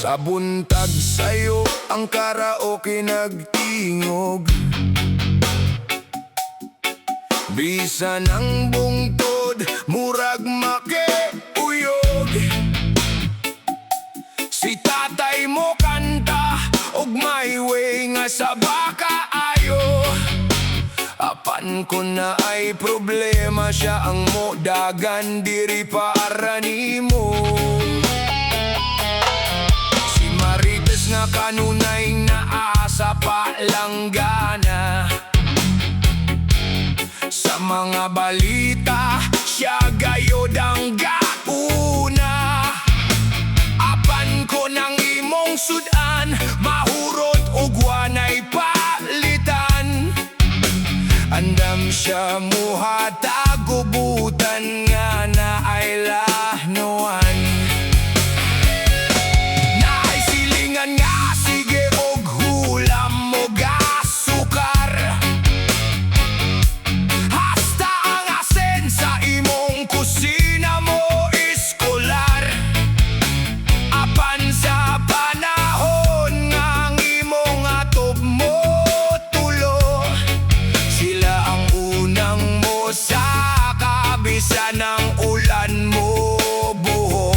Sa buntag sayo ang karaoke nagtingog. Bisan ang bungtod murag makiuyog. Si tatay mo kanta og may way nga sa baka ayo. Apan ko na ay problema, siya ang modagan diri para nimo. Si Marites nga kanunay naasa palanggana. Sa mga balita siya gayod ang gauna. Apan ko nang imong sudan, mahurot ug wanay palitan. Andam siya muhatag gubutan nga na ay lahnuan. Naay silingan nga sige og hulam mo gasukar. Hasta ang asen sa imong kusina mo iskolar. Apan sa panahon nga ang imong atob mo tulo, sila ang unang mo sa kabisa ng ulan mo buho.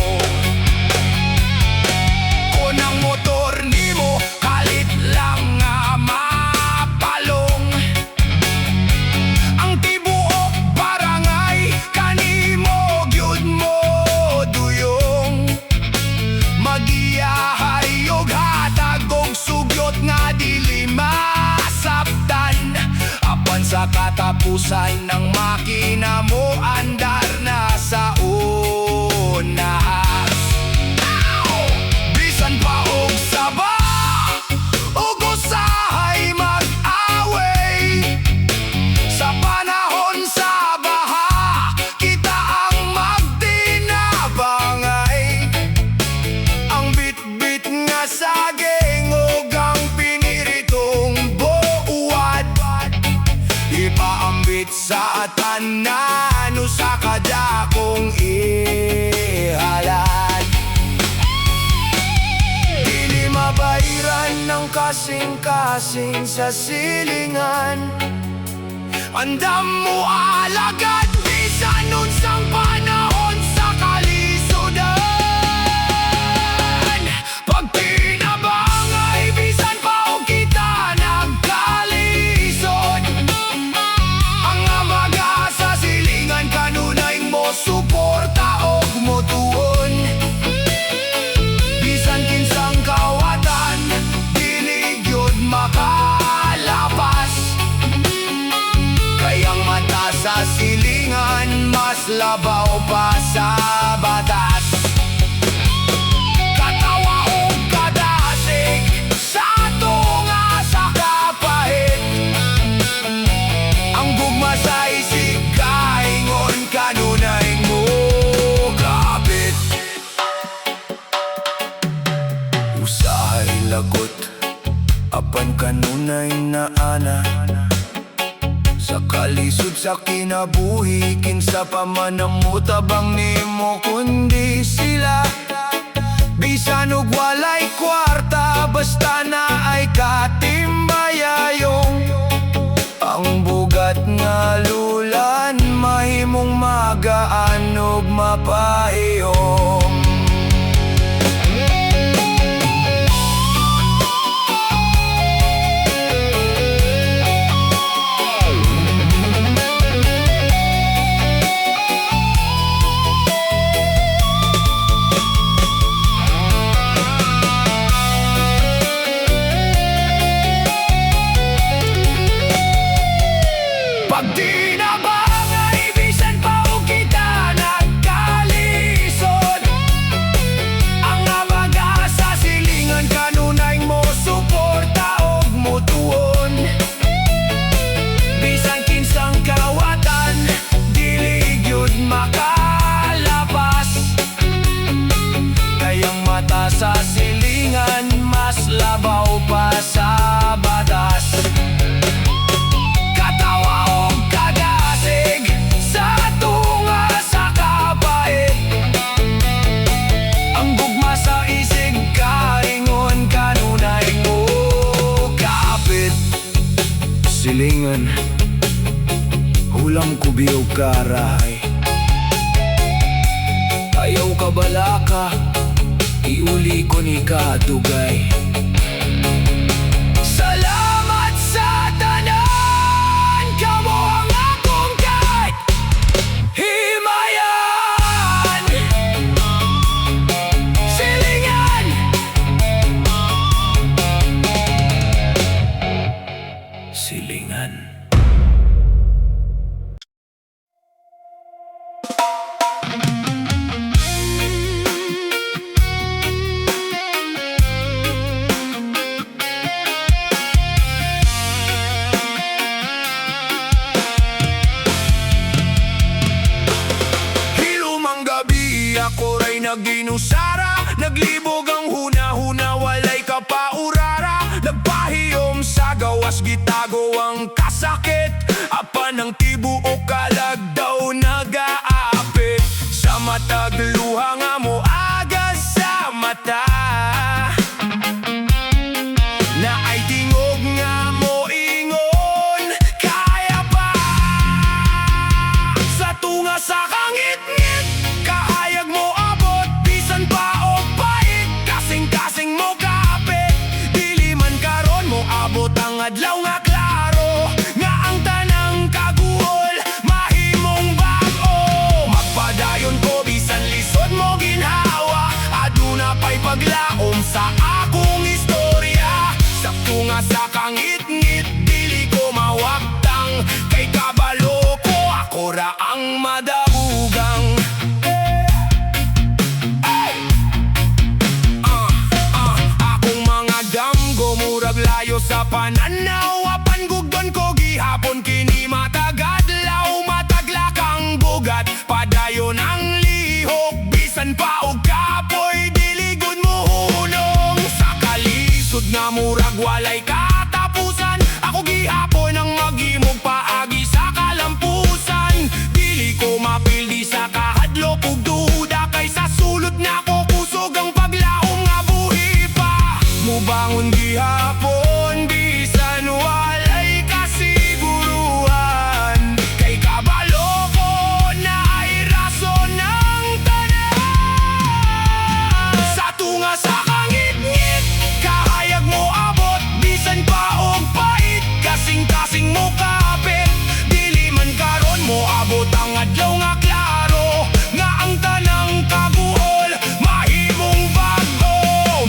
Kunang motor nimo kalit lang nga mapalong. Ang tibuok barangay kanimo gyud mo duyong. Magiyahayog hatag og sugyot nga dili masabtan. Apan sa katapusan ng makina mo andar na sa unahas. Bisan pa og saba ug usahay mag-away. Sa panahon sa baha kita ang magtinabangay. Ang bit-bit nga saging ug ang piniritong buwad ipaambit sa tanan sa kadakong ihalad. Dili mabayaran ng kasing-kasing sa silingan. Andam mo alagad bisan unsang panahon sa kalisudan. Pag pinabangay bisan pa og kita nagkalisod. Ang amaga sa silingan kanunay mo suporta og motuon. Bisan kinsang kawatan dili gyud makalapas. Kayang mata sa silingan mas labaw pa sa batas. Katawa o kadasig sa tunga sa kapahit. Ang gugma sa isig kaingon kanunay mo kapit. Usahay lagot apan kanunay na ana. Sa kalisod sa kinabuhi kinsa pa man ang mutabang nimo kundi sila. Bisan og walay kwarta basta na ay katimbayayong. Ang bugat nga lulan mahimong magaan ug mapahiyom. Pag di nabangay bisan pa og kita nagkalisod. Ang amaga sa silingan kanunay mo suporta og motuon. Bisan kinsang kawatan dili gyud makalapas. Kayang mata sa silingan mas labaw pa sa batas. Katawa o kadasig sa tunga sa kapahit. Ang gugma sa isig kay silingan, hulam ko biyaw karahay. Ayaw ka balaka, iuli ko ni kadugay. Salamat sa tanan, kamo ang akong kahit himayan. Silingan, silingan. Ako ray naginusara, naglibog ang huna-huna, walay kapaurara. Nagpahiyom sa gawas, gitago ang kasakit. Apan ang tibuok kalag daw nag-aapit. Sa matag luha nga mo agas sa mata, na ay tingog nga mo ingon, kaya pa. Sa tunga sa kangit-ngit, kaayag mo abot, bisan pa o pait. Kasing-kasing mo kapit, dili man karon mo abot ang adlaw nga klaro. Nga ang tanang kaguol, mahimong bag-o. Magpadayon ko, bisan lisod mo ginhawa. Aduna pa'y paglaom sa akong istorya. Sakto nga sa kangit-ngit, dili ko mawagtang. Kay kabalo ko, ako ra ang madabugang. Layo sa pananaw, apan gugdon ko gihapon. Kini matagadlaw, mataglakang bugat. Padayon ang lihok, bisan pa og kapoy, diligod mo hunong. Sa kalisod nga murag walay katapusan, ako gihapon ang maghimog paagi sa kalampusan. Dili ko mapildi sa kahadlok ug duda, kay sa sulod na ko kusog ang paglaom nga buhi pa. Mubangon gihapon, bisan walay kasiguruhan. Kay kabalo ko na ay rason ng tanan. Sa tunga sa kangit-ngit, kahayag mo abot, bisan pa og pait. Kasing-kasing mo kapit, dili man karon mo abot ang adlaw nga klaro. Nga ang tanang kaguol, mahimong bag-o.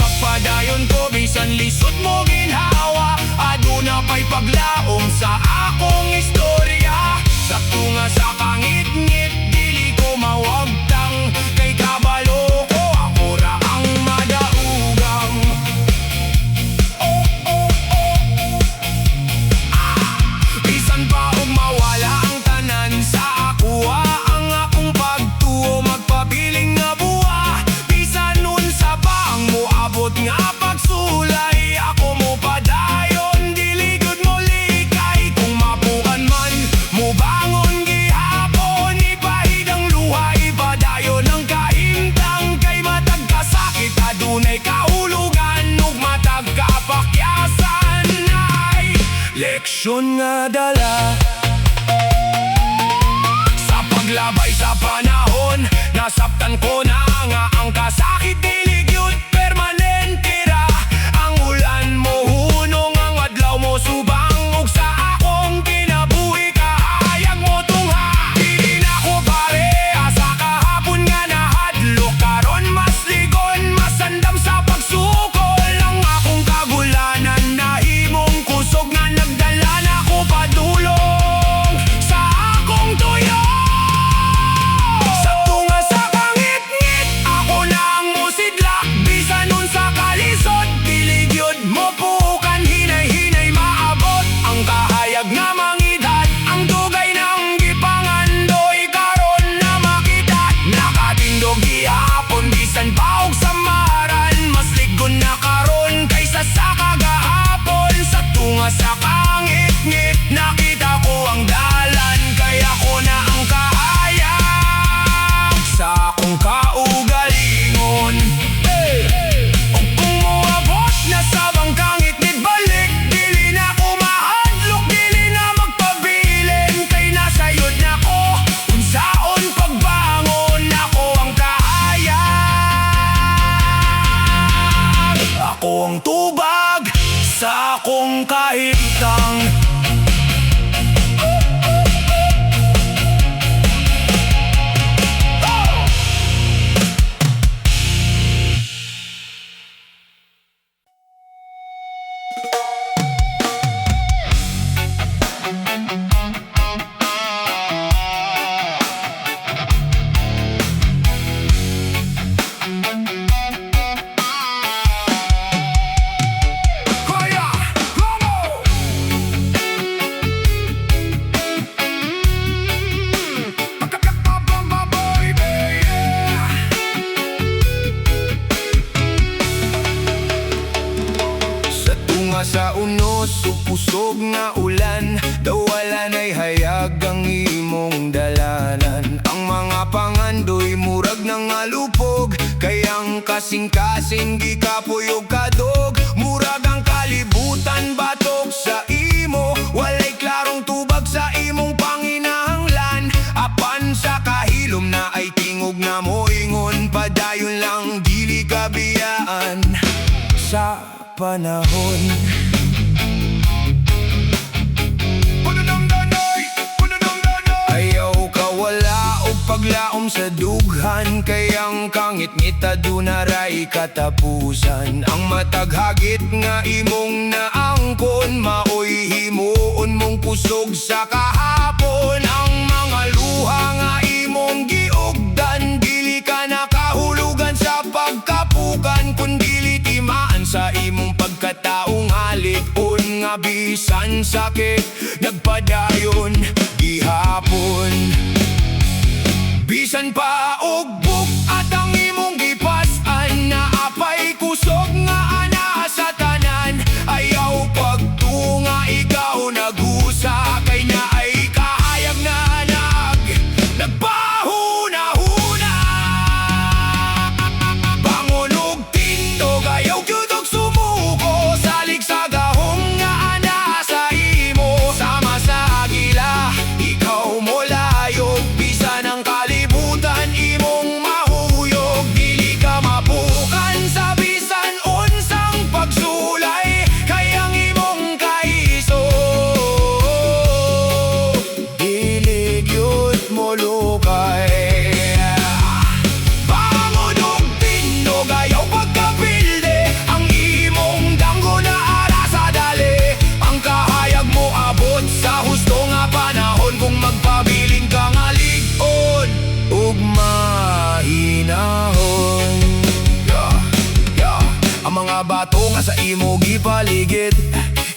Magpadayon ko, bisan lisod mo ginhawa. Aduna pa'y paglaom sa akong istorya. Sa tunga sa kangit-ngit, dili ko mawagtang. Kay kabalo ko, ako ra ang madaugang. Bisan pa og mawala ang tanan sa akuha, ang akong pagtuo magpabiling nga buwa. Bisan nun sa baang mo abot nga pagsulay, ako mo padayon, diligod mo likay. Kung mapukan man, mo bangon gihapon, ipahid ang luha, ipadayon ang kahimtang. Kay matag kasakit, adunay kahulugan, ug matag kapakyasan. Ay leksyon nga dala sa paglabay sa panahon. Nasabtan ko na nga ang kasakit, diligyot permanente ra. Ang ulan mo hunong, ang adlaw mo subang, ug sa akong kinabuhi kahayag mo tungha. Dili na ko pareha sa kahapon nga nahadlok. Karon mas ligon, masandam sa pagsukol. Ang akong kagulanan, nahimong kusog nga nagdala na ko padulong sa akong tuyo. Sa tunga sa kangit-ngit, ako nga sa unos ug pusog nga ulan, daw wala nay hayag ang imong dalanan. Ang mga pangandoy murag nang alupog, kayang kasing-kasing gikapuyog kadog. Murag ang kalibutan batok sa imo, walay klarong tubag sa imong panginahanglan. Apan sa kahilom na ay tingog na moingon, padayon lang dili kabiyaan sa panahon. Ayaw ka wala o paglaom sa dughan, kayang kangit-ngit adunaray katapusan. Ang mataghagit nga imong naangkon, maoy himuon mong kusog sa kahapon. Ang mga luha nga imong giugdan, dili ka nakahulugan sa pagkapukan, kundili timaan sa imong pagkataong alipon. Nga bisan sakit nagpadayon gihapon, bisan pa og buk at ang imong gipas-an, na apay kusog nga ana sa tanan. Ayaw pagtunga ikaw nagusa, kay na ay kahayag na nagpahuna-huna. Bangon og tindog, ayaw gyud og sumuko, salig sa gahom nga ana sa imo. Sama sa agila, ikaw mo layog, bisan ang kalibutan imong mahuyog. Dili ka mapukan sa bisan unsang pagsulay, kayang imong kaiso. Dili gyud mo lukay. Bangon og tindog, ayaw pagkapilde, ang imong danggo na ara sa dali. Ang kahayag mo abot sa husto nga panahon, kung magpabiling ka nga lig-on ug mahinahon. Ang mga bato nga sa imo gipaligid,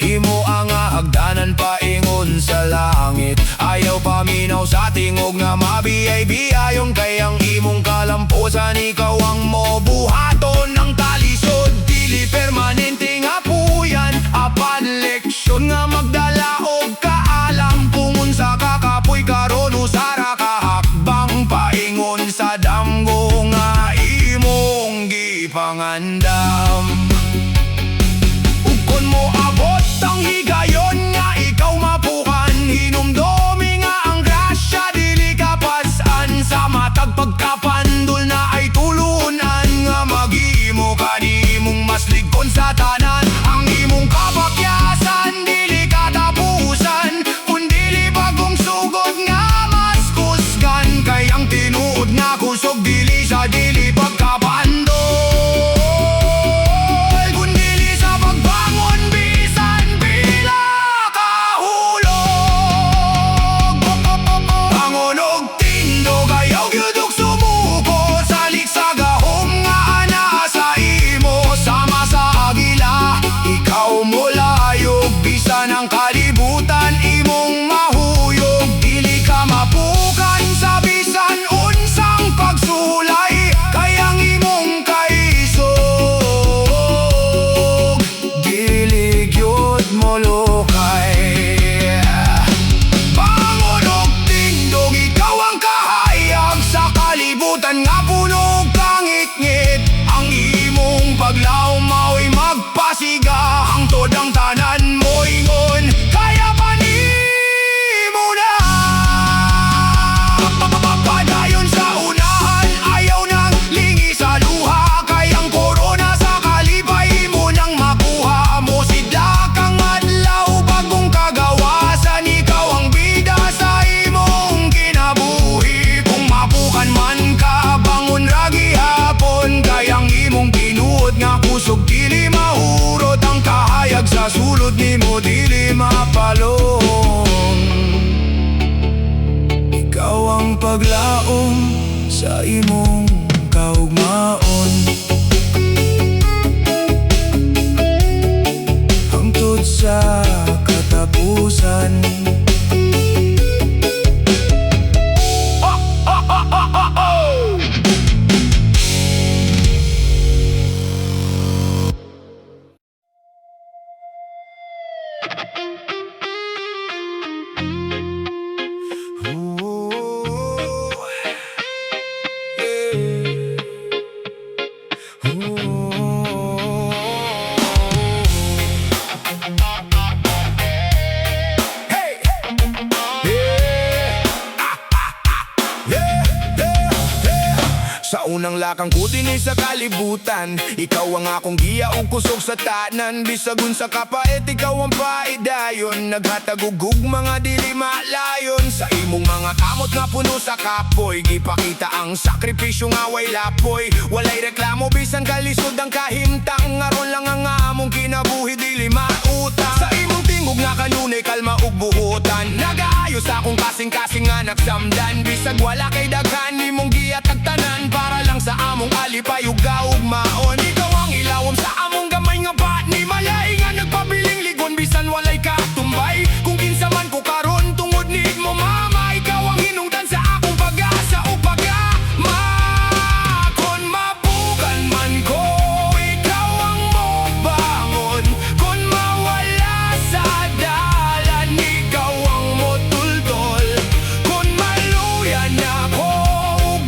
imo ang hagdanan paingon sa langit. Ayaw paminaw sa tingog nga mabiyay-biyayong, kayang imong kalampusan ikaw ang mobuhaton ng talisod. Dili permanente nga puyan, apan leksyon nga magdala og kaalam. Pungon sa kakapoy karon usara kahakbang, paingon sa damgo nga imong gipangandam. Ug kon mo abot ang higayon nga ikaw mapukan, hinumdomi nga ang grasya dili kapas-an. Sa matag pagkapandol na ay tulunan, nga maghimo ka ni imong mas ligkon sa tanan. Ang imong kapakyasan dili katapusan, kundili bagong sugod nga mas kusgan. Kayang tinuod nga kusog dili sa dili pagkapandol, kundili sa pagbangon bisan pila kahulog. Bangon og tindog, ayaw gyud og sumuko, salig sa gahom nga ana sa imo. Sama sa agila, ikaw mo layog, bisan ang kalibutan imong mahuyog. Dili ka mapukan sa bisan unsang pagsulay, kayang imong kaisog. Dili gyud mo lukay. Bangon og tindog, ikaw ang kahayag sa kalibutan nga puno og kangit-ngit. Ang imong paglaom mao'y magpasiga, hangtod ang tanan mo ingon, kaya pa nimo na. Padayon sa unahan, ayaw nang lingi sa luha, kayang korona sa kalipay mo nang makuha mo. Sidla kang adlaw bagong kagawasan, ikaw ang bida sa imong kinabuhi. Kung mapukan man ka, bangon ragi hapon, kayang imong tinuod nga kusog dili mahurot. Ang kahayag sa sulod nimo dili mapalong, ikaw ang paglaom sa imong kaugmaon. Hangtod sa katapusan. Hey! Yeah! Yeah! Yeah! Sa unang lakang ko din sa kalibutan, ikaw ang akong giya o kusog sa tanan. Bisagun sa kapait, ikaw ang paidayon. Naghatagugug mga dili malayon. Sa imong mga kamot nga puno sa kapoy, gipakita ang sakripisyo nga way lapoy. Walay reklamo bisan kalisod ang kahimtang. Ngaron lang ang among kinabuhi dili mautang. Sa imong tingog nga kanunay kalma ug buhutan. Nagaayos akong kasing-kasing nga nagsamdan. Bisag wala kay daghan imong giya tagtanan. Para lang sa among alipay ug gaugmaon. Ikaw ang ilawom sa among gamay nga ba ni malay nga nagpabiling ligon bisan walay katumbay. Kung kinsa man ko karon tungod ni mo mama, ikaw ang hinungdan sa akong pag-asa o pag-ama. Kon mabukan man ko, ikaw ang mobangon. Kon mawala sa dalan, ikaw ang motultol. Kon maluyan ako,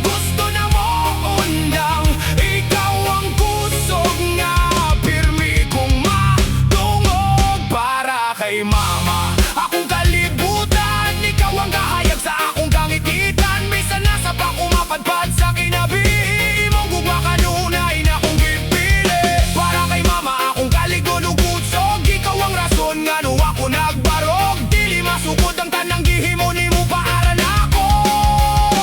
gusto na mo undang, ikaw ang kusog nga pirmi kong matungog para kay mama. Akong kalibutan, ikaw ang kahayag sa akong kangikitan. Bisan nasa pa kumapadpad sa kinabihi, imong gugma kanunay na kong gipili. Para kay mama akong kaligon ug utsog, ikaw ang rason nga no ako nagbarog. Dili masukod ang tanang gihimo nimo paaran ako.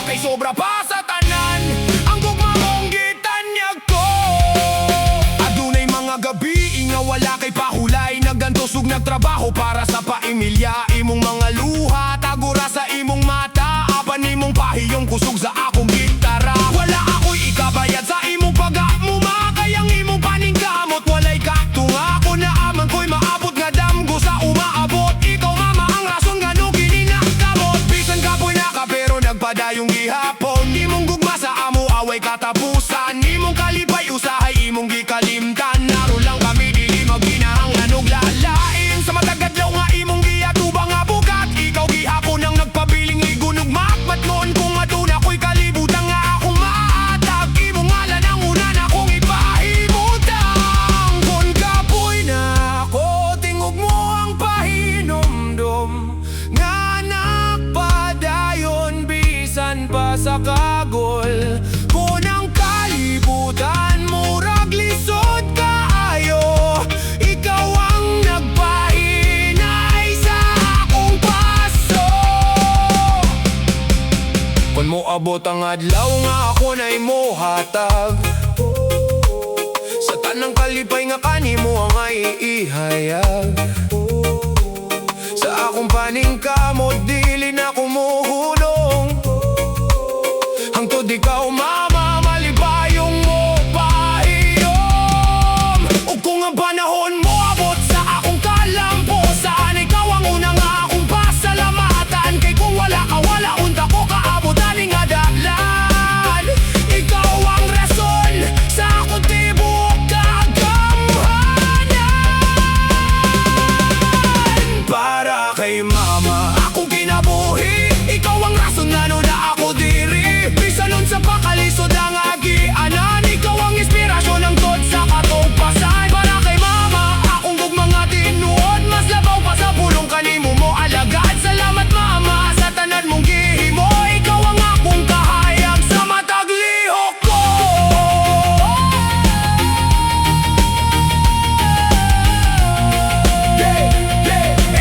Kay sobra pa sa tanan, ang gugma mong gitanyag ko. Adunay mga gabi nga wala kay pahulay, nagantosog nagtrabaho para sa paimilya. Imong mga luha tagura sa imong mata, apan imong pahiyong kusog sa akong gitara. Wala ako'y ikabayad sa imong pag-amuma, kayang imong paningkamot walay katunga. Ako na aman ko'y maabot nga damgo sa umaabot. Ikaw mama ang rason nga no gininakabot. Bisan kapoy na ka pero nagpadayong gihapon. Imong gugma sa amo away katapusan. Imong kalipay usahay imong gikalimtan. Naro lang kami dili maghinahanglan og lalain. Sa matagadlaw nga imong giyatubang nga bugat. Ikaw gihapon ang nagpabiling igunog makmat noon. Kung aduna ko'y kalibutan nga akong maatag. Imong ngalan ang una na kong ipahimutang. Kon kapoy na ako, tingog mo ang pahinomdom. Nga nakpadayon bisan pa sa kagol. Kung ang kalibutan murag lisod kaayo, ikaw ang nagpahinay sa akong paso. Kung mo abot ang adlaw nga ako na'y mohatag, sa tanang kalipay nga kanimo ang iihayag. Sa akong paningkamot dili na kumuhulong, hangtod ikaw mama malibayong mo pahiyom. O kung ang panahon mo abot sa akong kalampusan, ikaw ang una nga akong pasalamatan. Kay kung wala ka wala unta ko kaabot ani nga dalan. Ikaw ang rason sa akong tibuok kagamhanan. Para kay mama akong kinabuhi, ikaw ang rason nga no na ako diri. Bisanon sa pakalisod ang agianan, ikaw ang inspirasyon ng tod sa katugpasan. Para kay mama akong gugma nga tinuod, mas labaw pa sa pulong kanimo mo alagad. Salamat mama sa tanan mong gihimo, ikaw ang akong kahayag sa matag lihok ko.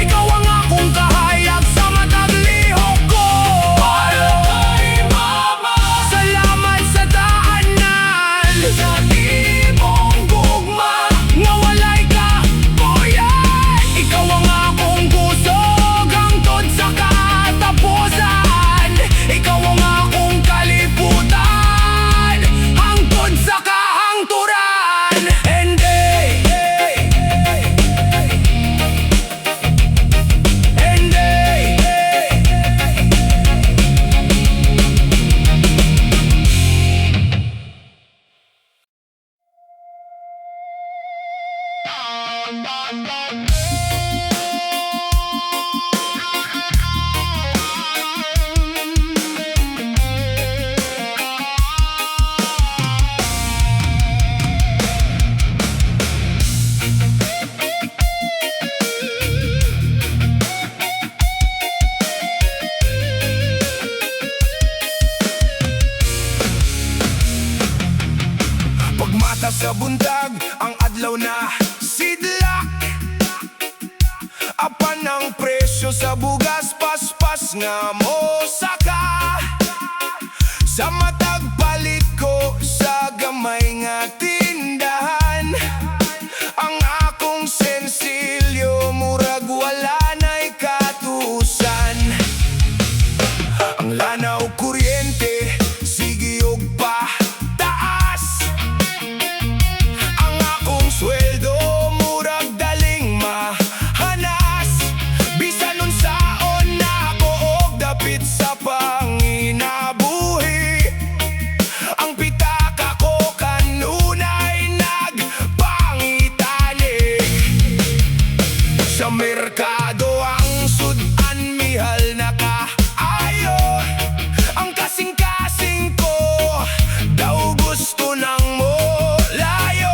Ikaw ang akong kahayag sa matag lihok ko. Para kay mama, salamat sa daanan. Sa timong gugma nga walay kapuyan, ikaw ang akong kusog hangtod sa katapusan. Ikaw ang akong kalibutan hangtod sa kahangturan. And budag ang adlaw na sidlak. Apan ang presyo sa bugas paspas nga mo saka. Sa matag palit ko sa gamay nga tindahan. Ang akong sensilyo murag wala na'y katusan. Ang lanaw kuryente sige og pa taas. Ang akong sweldo murag daling mahanas. Bisan unsaon na ako og dapit sa panginabuhi. Ang pitaka ko kanunay nagpangitanig. Sa merkado ang sudan mihal na kaayo. Ang kasing-kasing ko daw gusto nang mo layo.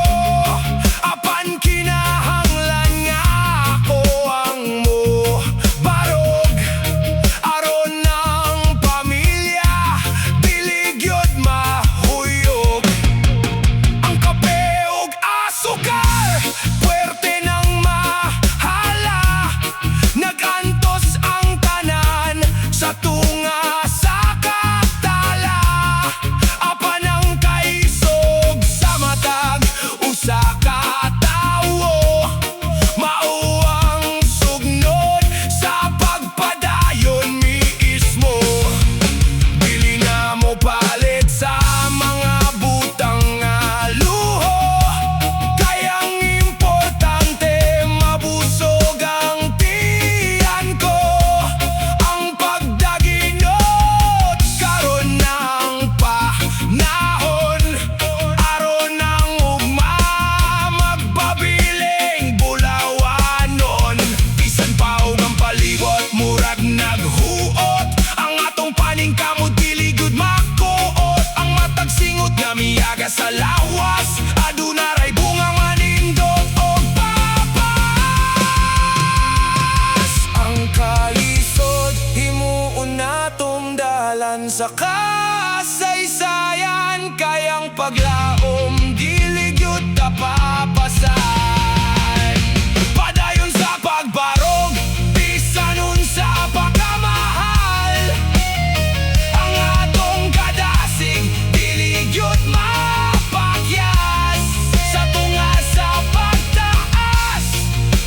Apan kinahanglan nga ako ang mo barog. Aron ng pamilya dili gyud mahuyog. Ang kape ug asukar puwerte ng mahala. Nagantos ang tanan sa tunga sa katala. Apan ang kaisog sa matag usa ka tawo. Mao ang sugnod sa pagpadayon mismo. Dili na mo palit sa mga butang nga luho. Kayang importante mabusog ang tiyan ko. Ang pagdaginot karon ng panahon. Aron ng ugma magpabiling bulawanon. Bisan pa og ang palibot murag naghuot. Ang atong paningkamot dili gud makuot. Ang matag singot nga miyaga sa lawas. Aduna ray bungang manindot og papas. Ang kalisod himuon natong dalan sa kasaysayan. Kayang paglaom dili gyud ta papasan. Padayon sa pagbarog bisan unsa pa kamahal. Ang atong kadasig dili gyud mapakyas. Sa tunga sa pagtaas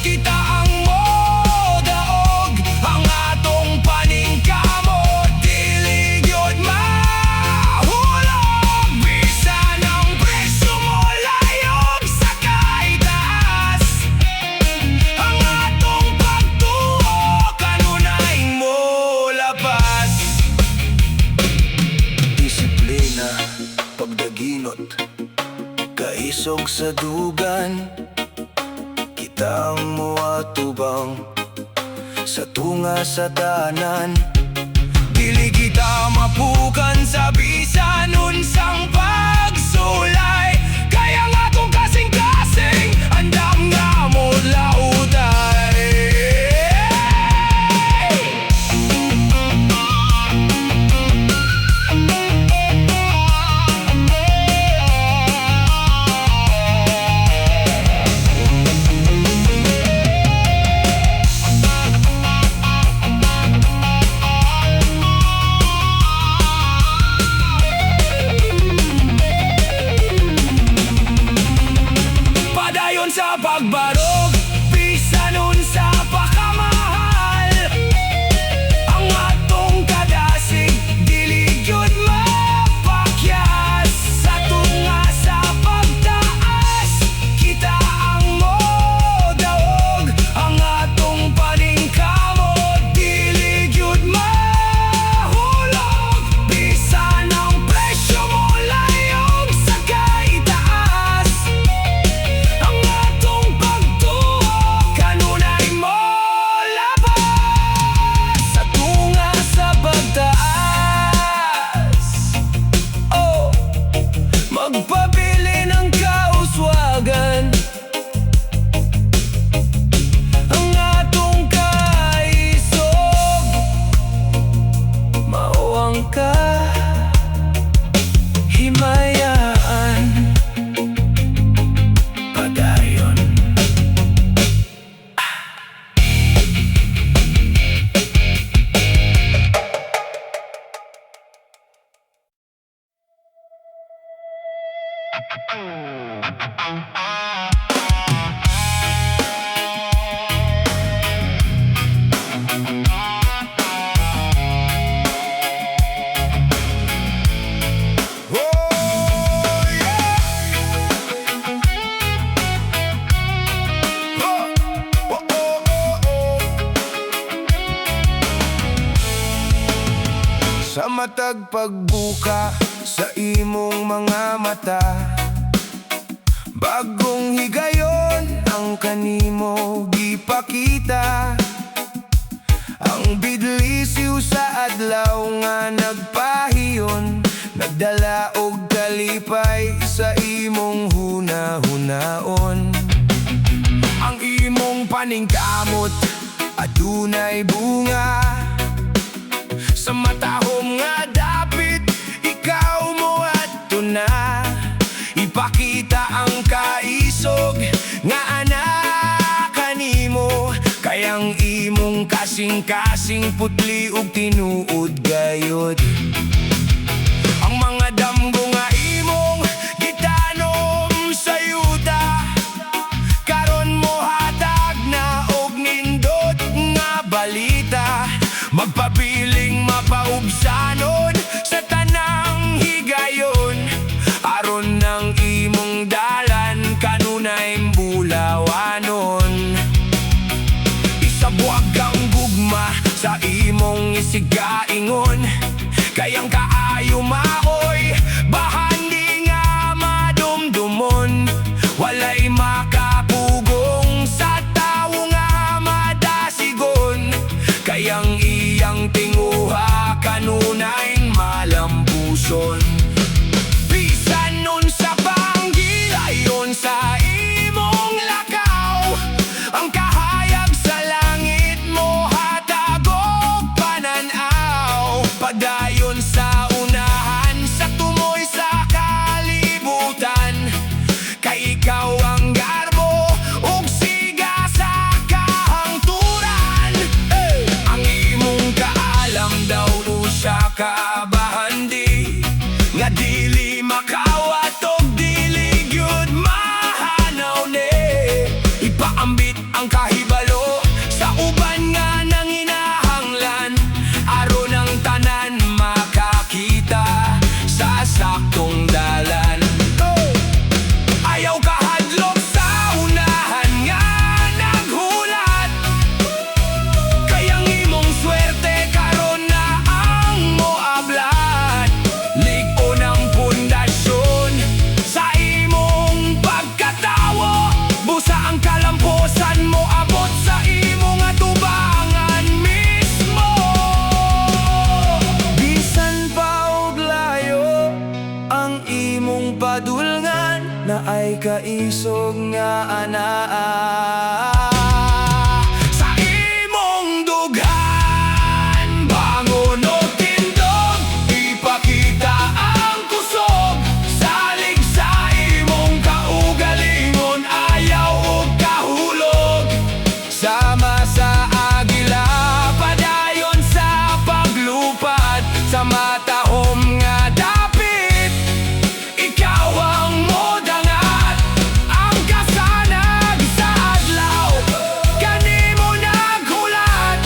kita ang modaog. Ang atong paningkamot dili gyud mahulog. Bisan ang presyo mo layog sa kaitaas. Ang atong pagtuo kanunay mo labas. Disiplina, pagdaginot, kaisog sa dugan. Kita ang muatubang sa tunga sa tanan. Dili kita mapukan sa bisan unsang pagsulay. Kaya nga atong kasing-kasing andam nga mo lauday. Padayon sa pagbarog bisan unsa pa kamahal. Ang atong kadasig dili gyud mapakyas. Sa tunga sa pagtaas kita ang modaog. Ang atong paningkamot dili gyud mahulog. Bisan ang presyo mo layog sa kaitaas. Ang atong pagtuo kag pagbuka sa imong mga mata. Bagong higayon ang kanimo gipakita, ang bidlisiw sa adlaw nga nagpahiyon, nagdala og kalipay sa imong hunahunahon. Ang imong paningkamot adunay bunga, sa matahom nga dapit ikaw mo adto na. Ipakita ang kaisog nga anak kanimo, kayang imong kasing-kasing putli ug tinuod gayod. Ang mga damgo nga imong gitanom sa yuta, karon mo hatag na og nindot nga balita. Magpabiling mapaubsanon sa tanang higayon, aron ng imong dalan kanunay bulawanon. Isabuag ang gugma sa imong isigaingon, kayang kaayo maoy bahandi nga madumdumon. Walay makapugong sa tawo nga madasigon, kayang iyang tinguha kanunay malambuson. Bisan nun sa panggilayon sa imong lakaw, ang kahayag sa langit mo hatag og pananaw. Padayon sa unahan sa tumoy sa kalibutan, kay ikaw ang garbo ug siga sa kahangturan. Ang imong kaalam daw usa ka bahandi, nga dili makawat og dili gyud mahanaw ni. Ipaambit ang kahibalo sa uban nga nanginahanglan, aron ang tanan makakita sa saktong dalan. Ayaw kahadlok sa unahan nga naghulat, kayang imong swerte karon na ang moablat. Lig-on ang pundasyon sa imong pagkatawo, busa ang kalamposan mo abot sa imong atubangan mismo. Bisan pa og layo ang imong padulngan, na ay kaisog nga anaa. Sa imong dughan bangon og tindog, ipakita ang kusog. Salig sa imong kaugalingon, ayaw og kahulog. Sama sa agila padayon sa paglupad, sa matahom nga dapit ikaw ang modangat. Ang kasanag sa adlaw kanimo naghulat,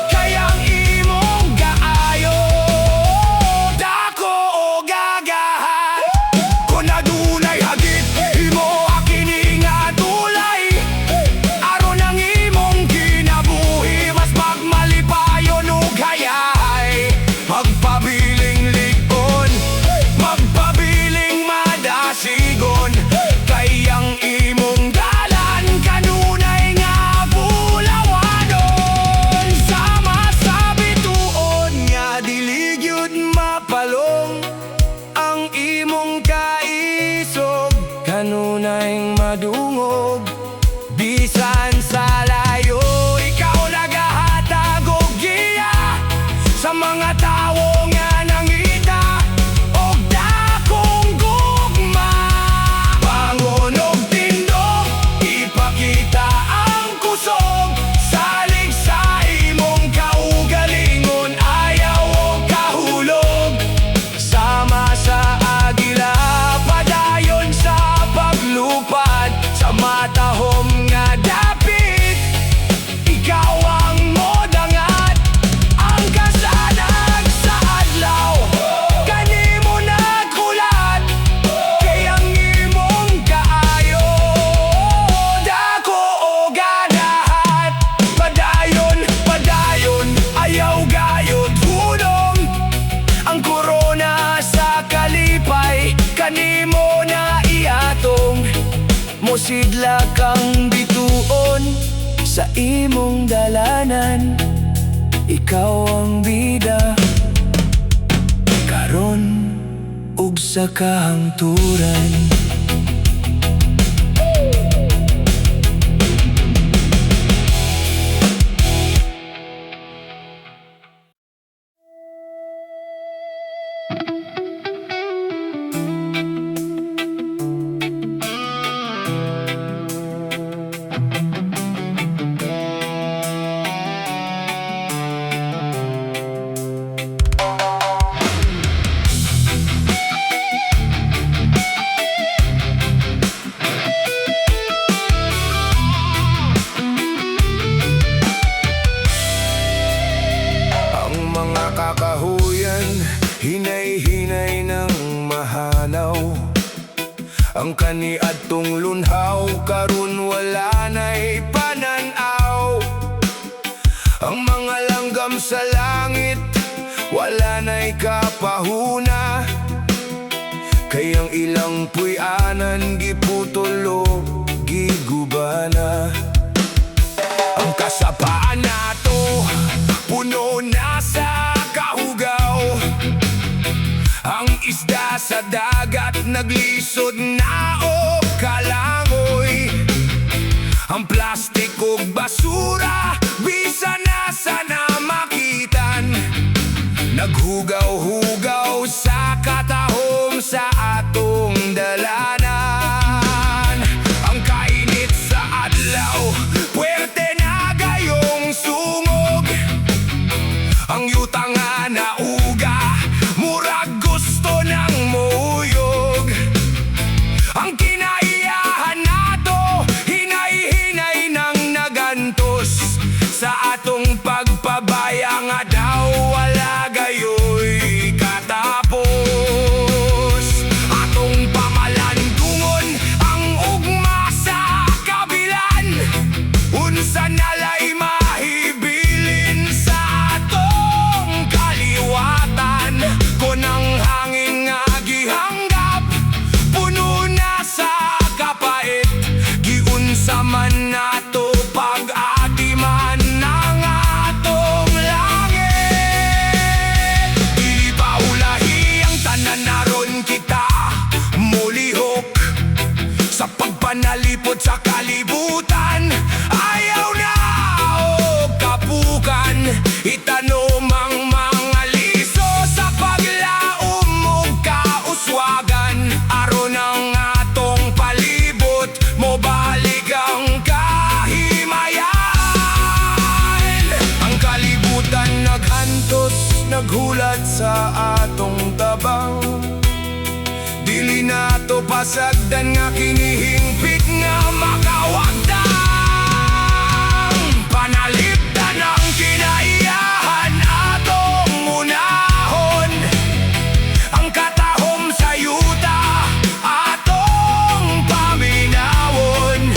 kayang imong gaayo dako o gagahat. Kung adunay hagit imo akini nga tulay, aron ang imong kinabuhi mas magmalipayon ug hayahay. Magpabiling lig-on, magpabiling madasigon, kayang imong dalan kanunay nga bulawanon. Sama sa bituon nga dili gyud mapalong, ang imong kaisog kanunay madungog. Bisan sa layo ikaw nagahatag og giya sa mga tawo nga nangita og dakong gugma. Bangon og tindog, ipakita ang kusog. Salig sa imong kaugalingon, ayaw og kahulog. Sama sa agila padayon sa paglupad, sa matahom nga dapit sidla kang bituon sa imong dalanan. Ikaw ang bida karon ug sa kahangturan. Kakahuyan, hinay-hinay ng mahanaw. Ang kaniadtong lunhaw, karun wala na'y pananaw. Ang mga langgam sa langit, wala na'y kapahuna. Kayang ilang puy-anan, giputulo, gigubana. Ang kasapaan nato, puno na sa kahugaw. Ang isda sa dagat, naglisod na o kalangoy. Ang plastik ug basura, bisan na sana makitan. Naghugaw-hugaw sa katahom sa atong dalanan. Ang kainit sa adlaw, puwerte na gayong sungog. Ang yuta nga nauga, murag gusto ng muyog. Ang kinaiyahan nato, hinay-hinay nang nagantos. Sa atong pagpabaya nga daw, wala gayoy katapos. Atong pamalandungon ang ugma sa kabilan. Unsa nalay mahibilin sa atong kaliwatan. Kung ang hangin nga gihanggap, puno na sa kapait. Giunsa man nato pag-atiman ng atong langit. Di paulahi ang tanan naron kita mulihok sa pagpanalipod sa kalibutan. Ayaw na o kapukan, itanom ang mga liso sa paglaom ug kauswagan. Aron ang atong palibot, mobalik ang kahimayan. Ang kalibutan naghantos, naghulat sa atong tabang. Dili nato pasagdan nga kinihingpit nga makawagdang. Panalipdan ang kinaiyahan atong unahon. Ang katahom sa yuta atong paminawon.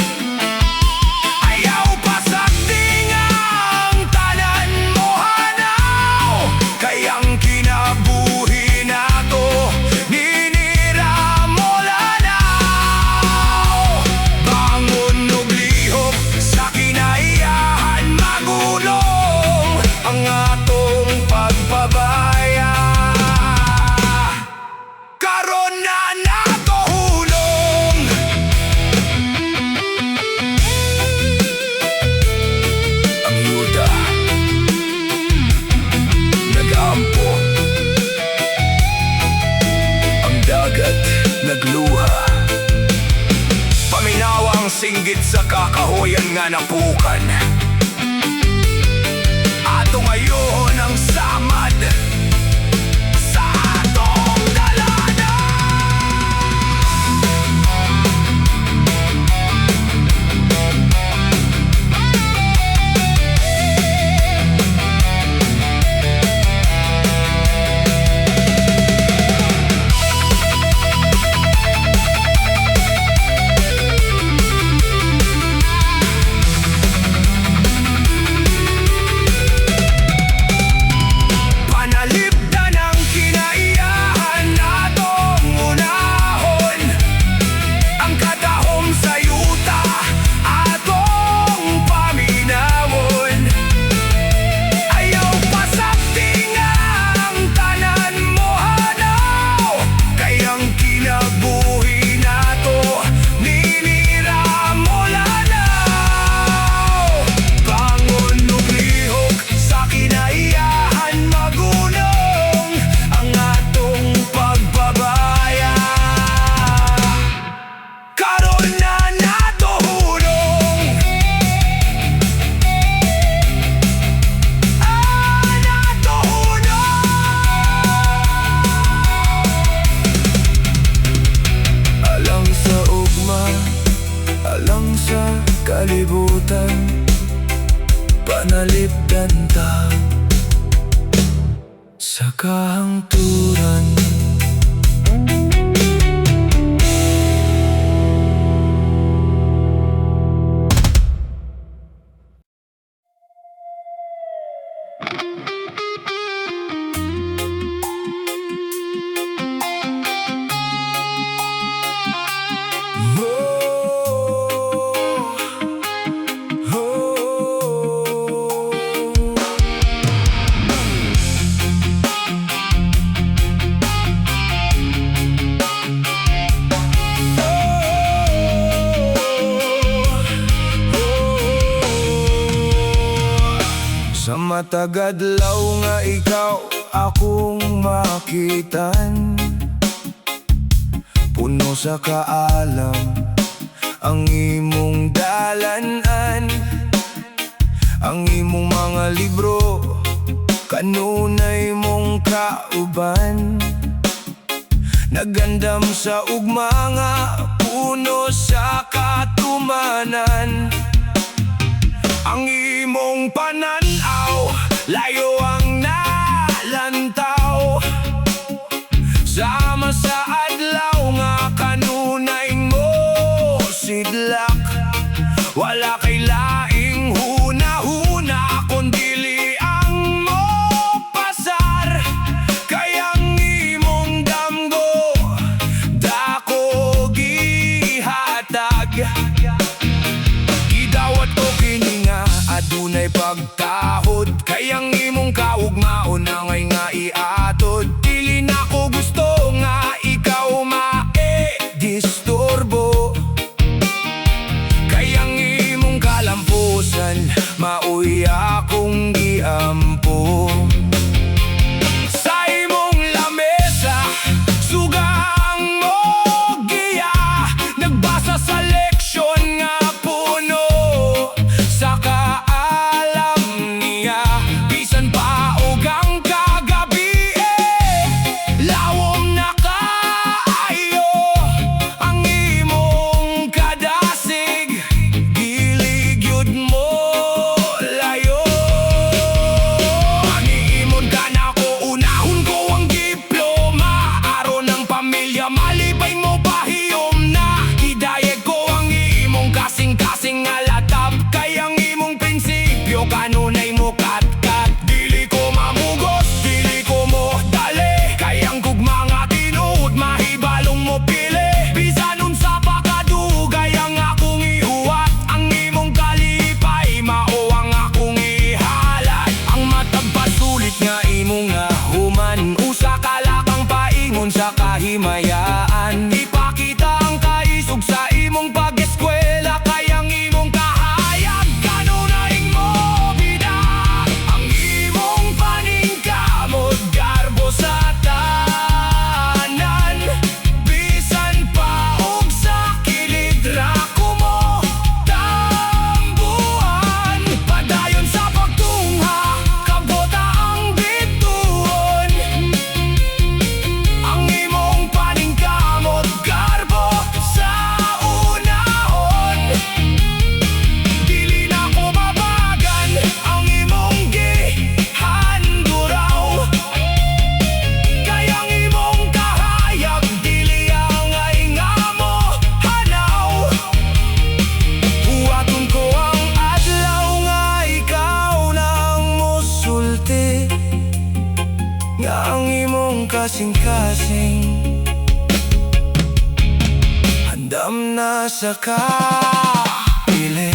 Ayaw pasagding ang tanan mohanaw. Kayang kinabuhi nato, ninira mo lanaw. Bangon ug lihok sa kinaiyahan, magulong ang atong pagpabaya. Karon na nato hulong. Ang yuta nagampo, ang dagat nagluha. Paminawa ang singgit sa kakahuyan nga napukan. Ato ngayon ang samad sa atong dalanan. lang sa kalibutan, panalipdan ta sa kahangturan. Sa matagadlaw nga ikaw akong makitan, puno sa kaalam ang imong dalanan. Ang imong mga libro kanunay mong kauban, nagandam sa ugma nga puno sa katumanan. Ang imong pananaw, layo ang nalantaw, sama sa adlaw nga kanunay mo sidlak. Wala kay laing huna-huna kundili ang mo pasar. Kayang imong damgo dako gihatag, gidawat ko kini nga adunay pagtahod. Kayang imong kaugmaon na ngay nga iatod. Dili na ko gusto nga ikaw ma-disturbo. Kayang imong kalampusan mauy akong giampo. Sa imong lamesa sugang mo giya, nagbasa sa leksyon nga puno sa kaalam niya. Bisan pa og ang kagabi lawom na kaayo ang imong kadasig. Gilig yun mo layo, aniimon ka na ko, unahon ko ang diploma. Aron ng pamilya malipay mo pahiyom na. Hidayeg ko ang imong kasing-kasing nga latap. Kayang imong prinsipyo kanunay mo kat-kat. Dili ko mamugos, dili ko mo dali. Kayang gugma nga tinuod, mahibalong mo pili. Bisan unsa pa kadugay ang akong ihuwat. Ang imong kalipay mao ang akong ihalat. Ang matag pasulit nga imong nga human, usa ka lakang paingon sa kahimayaan. Ipakita ang kaisog sa imong pag-eskwela. Kayang imong kahayag kanunay mo bida. Ang imong paningkamot garbo sa tanan. Bisan pa og sa kilid rako mo tambuhan. Padayon sa pagtungha kabota ang bituon. Ang imong paningkamot garbo sa unahon. Dili na ko babagan ang imong gihanduraw. Kayang imong kahayag dili ang ay nga mo hanaw. Huwaton ko ang adlaw nga ikaw nang musulti, nga ang imong kasing-kasing handam na sa kapili.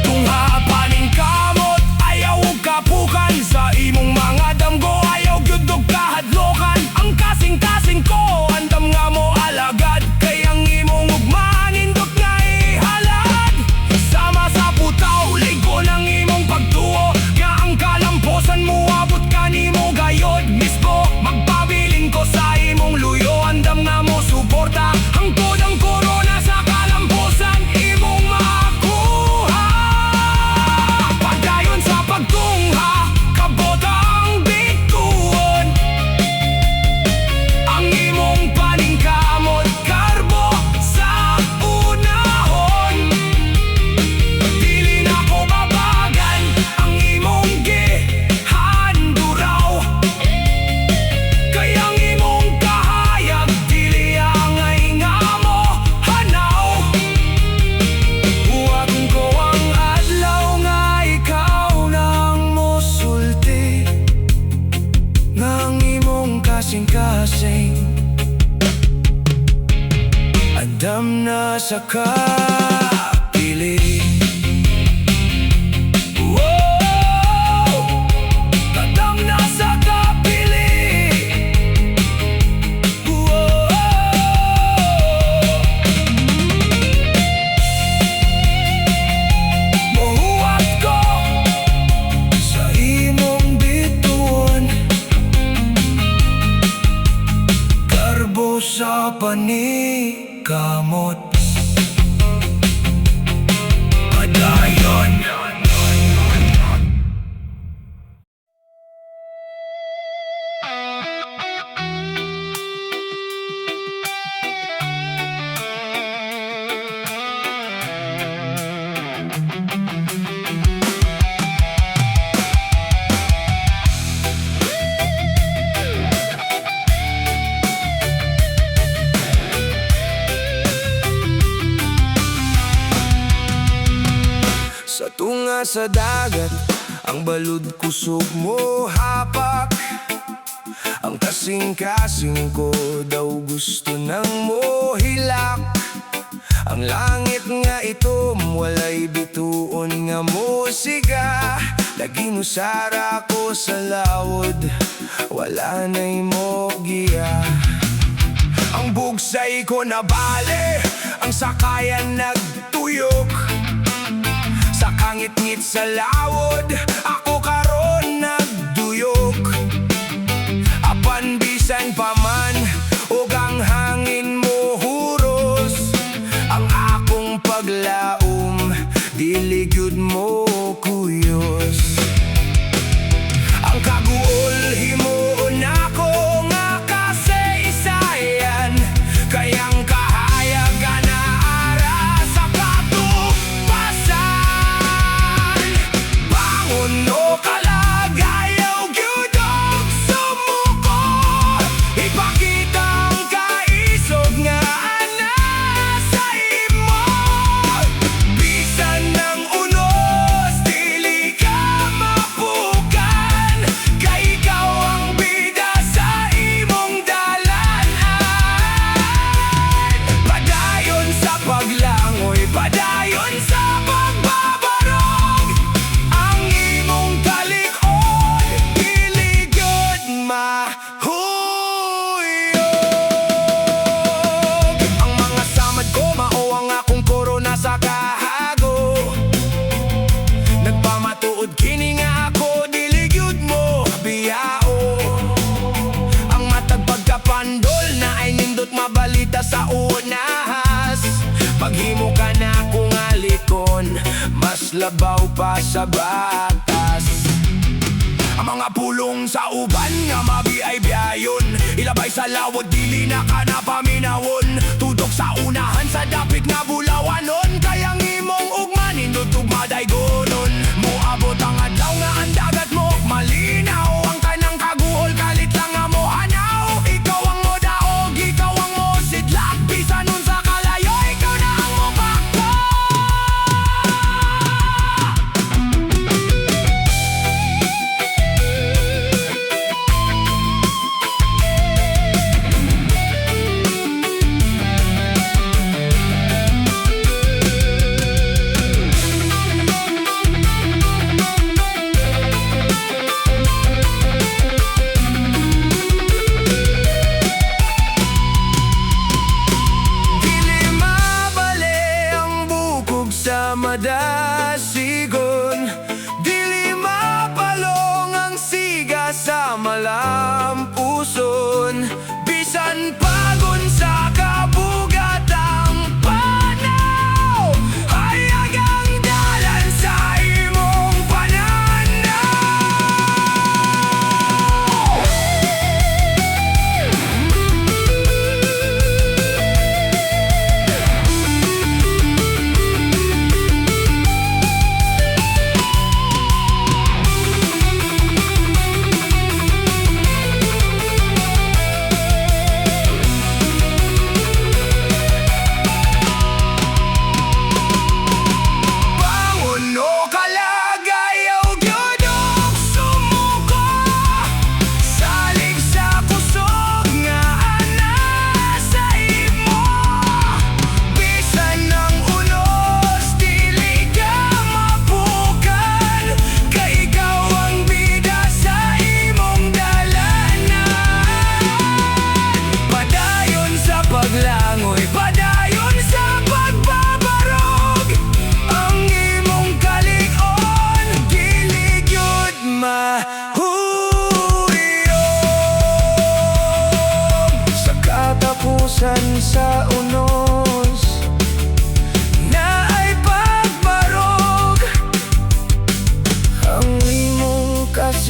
Kung hapaning kamot ayaw og kapukan, sa imong mga damgo ayaw gyud og kahadlokan. Ang kasing-kasing ko andam nga mo alagad. Kayang imong ugma nindot nga ihalad. Sama sa putaw ligo ng sa kapili. Wow! Tatam na sa kapili. Wow! Mahuwat ko sa imong bituon, karbo sa panikamot. Padayon. Sa tunga sa dagat, ang balud kusog mo hapak. Ang kasing-kasing ko daw gusto nang mo hilak. Ang langit nga itom, walay bituon nga musika. Laging usara ko sa lawod, wala na'y mo giya. Ang bugsay ko nabali, ang sakayan nagtuyok. Sa kangit-ngit sa lawod, ako karon nagduyok. Apan bisan pa man, ug ang hangin mo huros. Ang akong paglaom, dili gyud mo kuyos. Ang kaguol himuon ako nga kasaysayan, kayang kahayagan na ara sa katupasan. Bangon o kalagayaw gyud og sumuko, ipakita ang kaisog nga ana sa imo. Bisan ng unos, dili ka mapukan, kay ikaw ang bida sa imong dalanan. Padayon sa paglangoy, padayon sa pagbabarog, ang imong talikod, dili gyud mahuyog. Ang mga samad ko mao ang akong korona sa kahago. Nagpamatuod kini nga ako, dili gyud mo biyao. Ang matag pagkapandol na ay nindot mabalita sa unahas. Paghimo ka na akong alikon, mas labaw pa sa batas. Ang mga pulong sa uban nga mabiay-biayon, ilabay sa lawod, dili na ka na paminawon. Tudok sa unahan sa dapit nga bulawanon, kayang imong ugma nindot ug madaygonon. Moabot ang adlaw nga ang dagat mo malinaw, ang tanang kaguol kalit lang nga mo hanaw. Ikaw ang modaog, ikaw ang mosidlak, bisan unsa kalayo, ikaw na ang mobakto.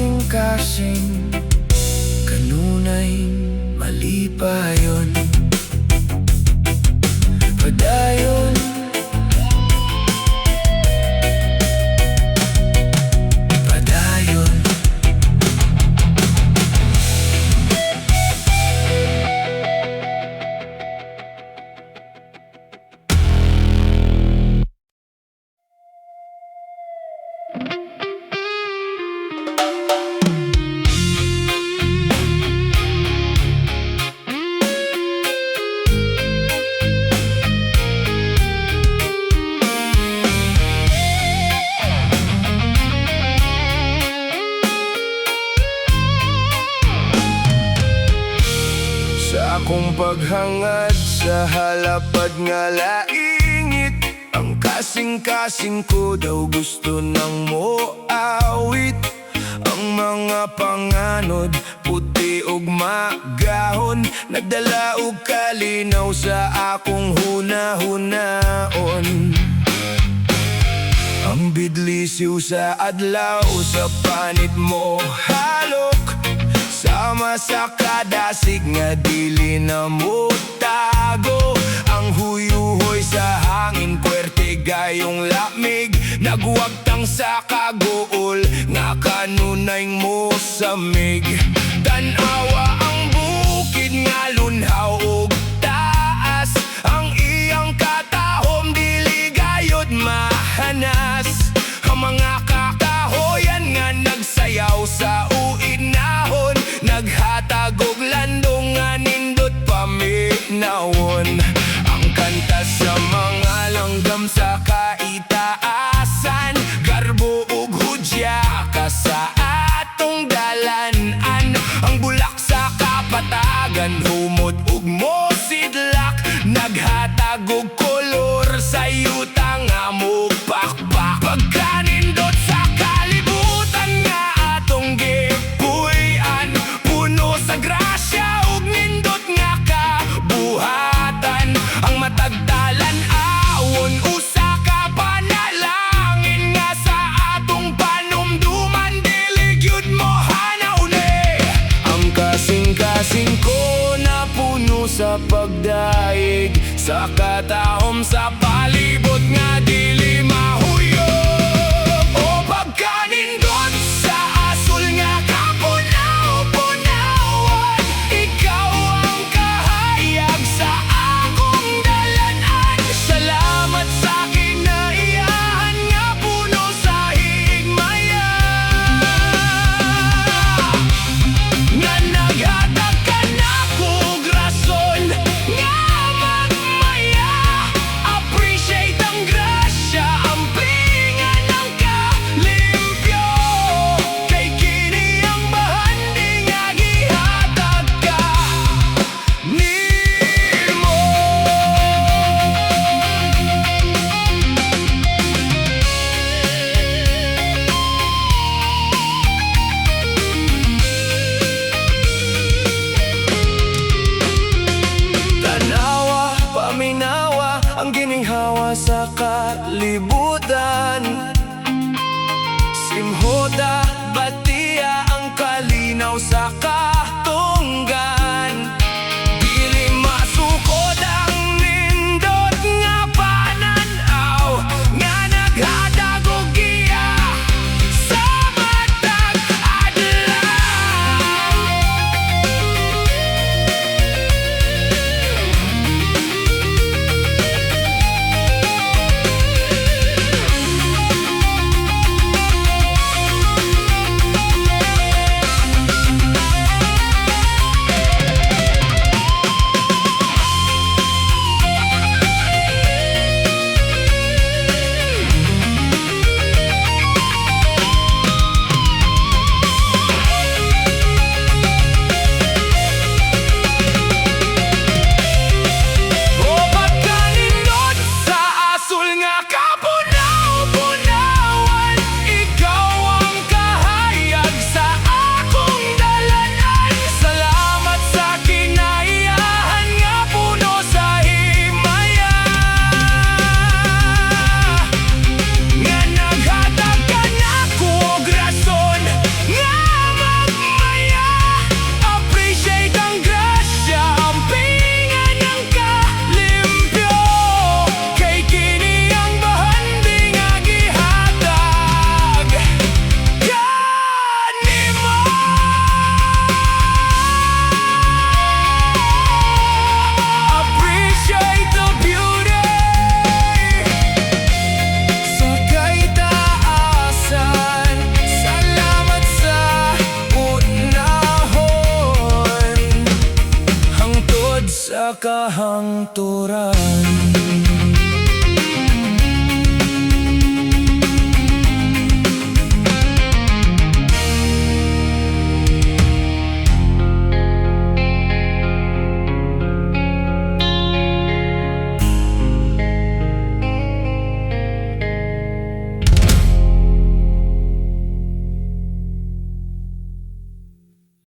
kasing-kasing, kanunay mali pa yun. Padayon, padayon. Sa akong paghangad sa halapad nga laingit, ang kasing-kasing ko daw gusto nang moawit. Ang mga panganod, puti ug magahon, nagdala og kalinaw sa akong huna-hunaon. Ang bidlisiw sa adlaw, sa panit mo halok, sama sa kadasig nga dili na mo tago. Ang huyuhoy sa hangin, puwerte gayong lamig, nagwagtang sa kagool nga kanunay mo samig. Tanawa ang bukid nga lunhaw ug taas, ang iyang katahom dili gayud mahanas. Ang mga kakahoyan nga nagsayaw sa uinahon, naghatag og landong nga nindot paminawon. Ang kanta sa mga langgam sa kaitaasan, garbo ug hudya ka sa atong dalanan. Ang bulak sa kapatagan, humot ug mosidlak, naghatag og kolor sa yuta nga mugpakpak. Pagkanindot sa kalibutan nga atong gipuy-an, puno sa grasya ug nindot nga kabuhatan. Ang matagtalan awon, usa ka panalangin nga sa atong panumduman, dili gyud mo hanauni. Ang kasing-kasing ko na puno sa pagdaig, sa katahom sa palibot nga dili mahuyog. O pagkanindot sa asul nga kapunaw-punawan, ikaw ang kahayag sa akong dalanan. Salamat sa kinaiyahan nga puno sa higmayan, nga naghatag ka na kog rason nga magmaya. Appreciate ang grasya, ang pingan ng kalimpyo, kay kini ang bahandi nga gihatag ka nimo. Tanawa, paminawa, ang gininghawa sa kalibutan. Simhoda, batiya ang kalinaw sa katunggan. Dili masukod ang nindot nga pananaw, nga naghatag og giya sa matag adlaw. kahangturan.